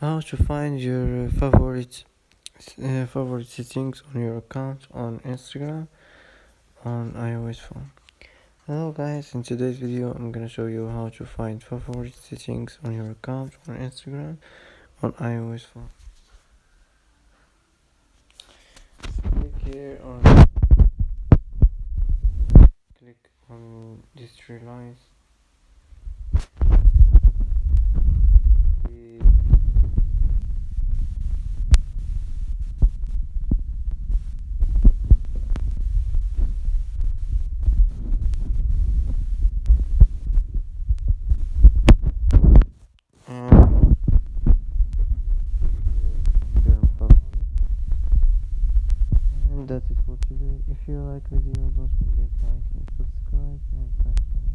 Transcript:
how to find your favorite settings on your account on Instagram on iOS phone. Hello guys, in today's video I'm gonna show you how to find favorite settings on your account on Instagram on iOS phone. Click here on click on these three lines. And and that's it for today. If you like video, don't forget like and subscribe, and thanks for